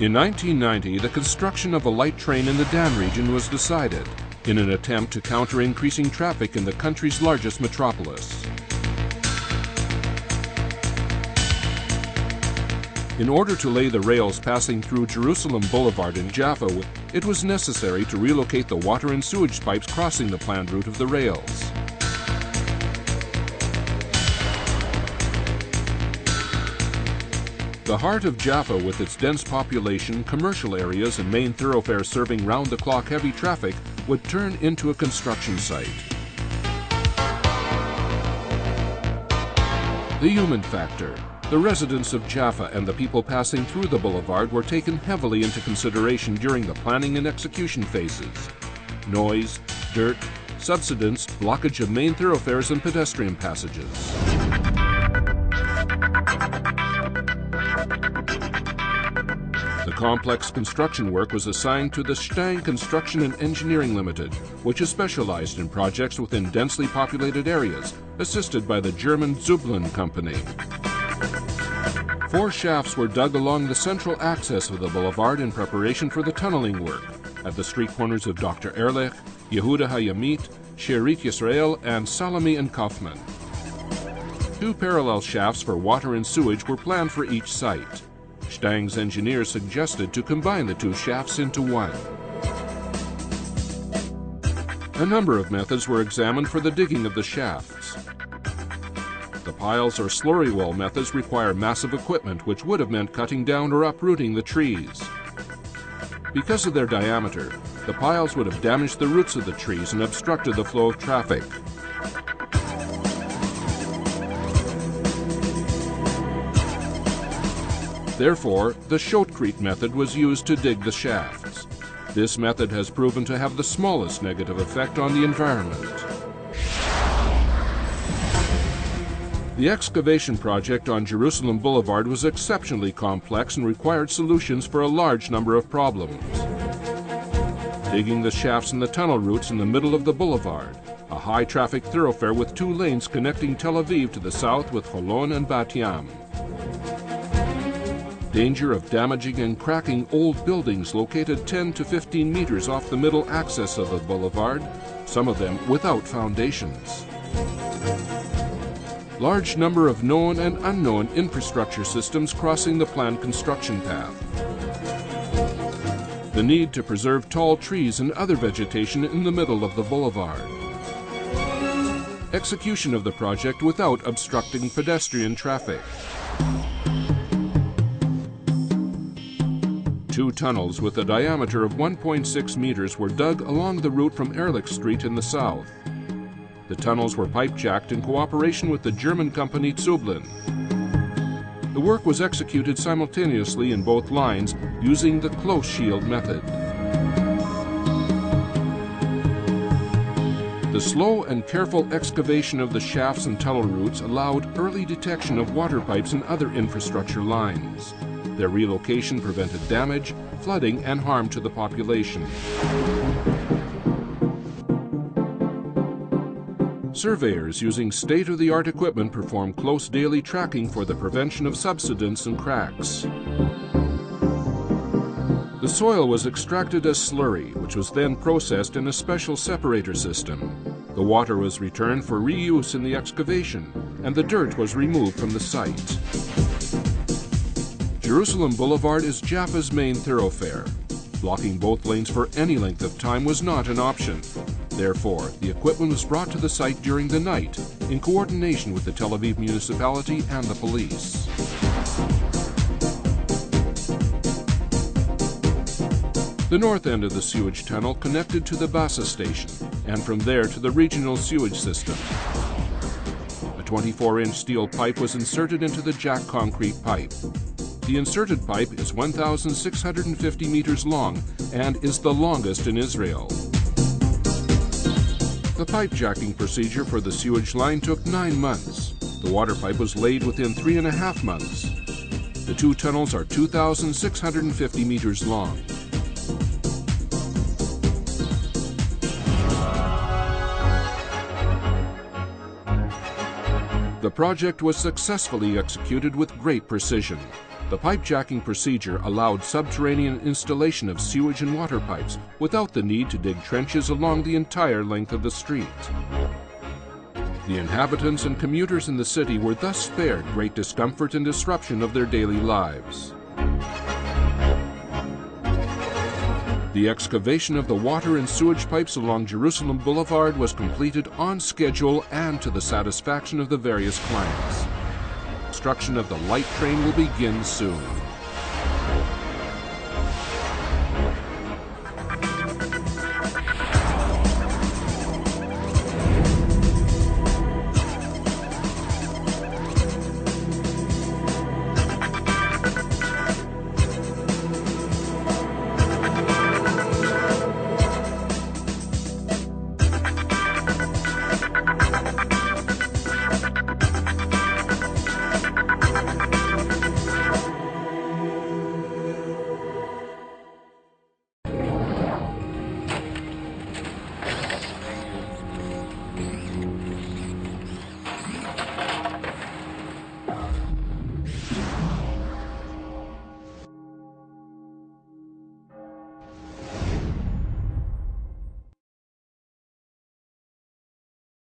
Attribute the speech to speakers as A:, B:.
A: In 1990, the construction of a light train in the Dan region was decided in an attempt to counter increasing traffic in the country's largest metropolis. In order to lay the rails passing through Jerusalem Boulevard in Jaffa, it was necessary to relocate the water and sewage pipes crossing the planned route of the rails. The heart of Jaffa, with its dense population, commercial areas, and main thoroughfare serving round-the-clock heavy traffic, would turn into a construction site. The human factor. The residents of Jaffa and the people passing through the boulevard were taken heavily into consideration during the planning and execution phases. Noise, dirt, subsidence, blockage of main thoroughfares, and pedestrian passages. The complex construction work was assigned to the Stang Construction and Engineering Limited, which is specialized in projects within densely populated areas, assisted by the German Zublin Company. 4 shafts were dug along the central axis of the boulevard in preparation for the tunneling work at the street corners of Dr. Ehrlich, Yehuda HaYamit, Shearit Yisrael, and Salami and Kaufman. 2 parallel shafts for water and sewage were planned for each site. Stang's engineers suggested to combine the 2 shafts into one. A number of methods were examined for the digging of the shafts. The piles or slurry wall methods require massive equipment, which would have meant cutting down or uprooting the trees. Because of their diameter, the piles would have damaged the roots of the trees and obstructed the flow of traffic. Therefore, the shotcrete method was used to dig the shafts. This method has proven to have the smallest negative effect on the environment. The excavation project on Jerusalem Boulevard was exceptionally complex and required solutions for a large number of problems. Digging the shafts and the tunnel routes in the middle of the boulevard, a high-traffic thoroughfare with 2 lanes connecting Tel Aviv to the south with Holon and Bat Yam. Danger of damaging and cracking old buildings located 10 to 15 meters off the middle axis of the boulevard, some of them without foundations. Large number of known and unknown infrastructure systems crossing the planned construction path. The need to preserve tall trees and other vegetation in the middle of the boulevard. Execution of the project without obstructing pedestrian traffic. 2 tunnels with a diameter of 1.6 meters were dug along the route from Ehrlich Street in the south. The tunnels were pipe-jacked in cooperation with the German company Zublin. The work was executed simultaneously in both lines using the close shield method. The slow and careful excavation of the shafts and tunnel routes allowed early detection of water pipes and other infrastructure lines. Their relocation prevented damage, flooding, and harm to the population. Surveyors using state-of-the-art equipment perform close daily tracking for the prevention of subsidence and cracks. The soil was extracted as slurry, which was then processed in a special separator system. The water was returned for reuse in the excavation, and the dirt was removed from the site. Jerusalem Boulevard is Jaffa's main thoroughfare. Blocking both lanes for any length of time was not an option. Therefore, the equipment was brought to the site during the night in coordination with the Tel Aviv municipality and the police. The north end of the sewage tunnel connected to the Bassa station, and from there to the regional sewage system. A 24-inch steel pipe was inserted into the jack concrete pipe. The inserted pipe is 1,650 meters long and is the longest in Israel. The pipe jacking procedure for the sewage line took 9 months. The water pipe was laid within 3.5 months. The 2 tunnels are 2,650 meters long. The project was successfully executed with great precision. The pipe jacking procedure allowed subterranean installation of sewage and water pipes without the need to dig trenches along the entire length of the street. The inhabitants and commuters in the city were thus spared great discomfort and disruption of their daily lives. The excavation of the water and sewage pipes along Jerusalem Boulevard was completed on schedule and to the satisfaction of the various clients. Construction of the light train will begin soon.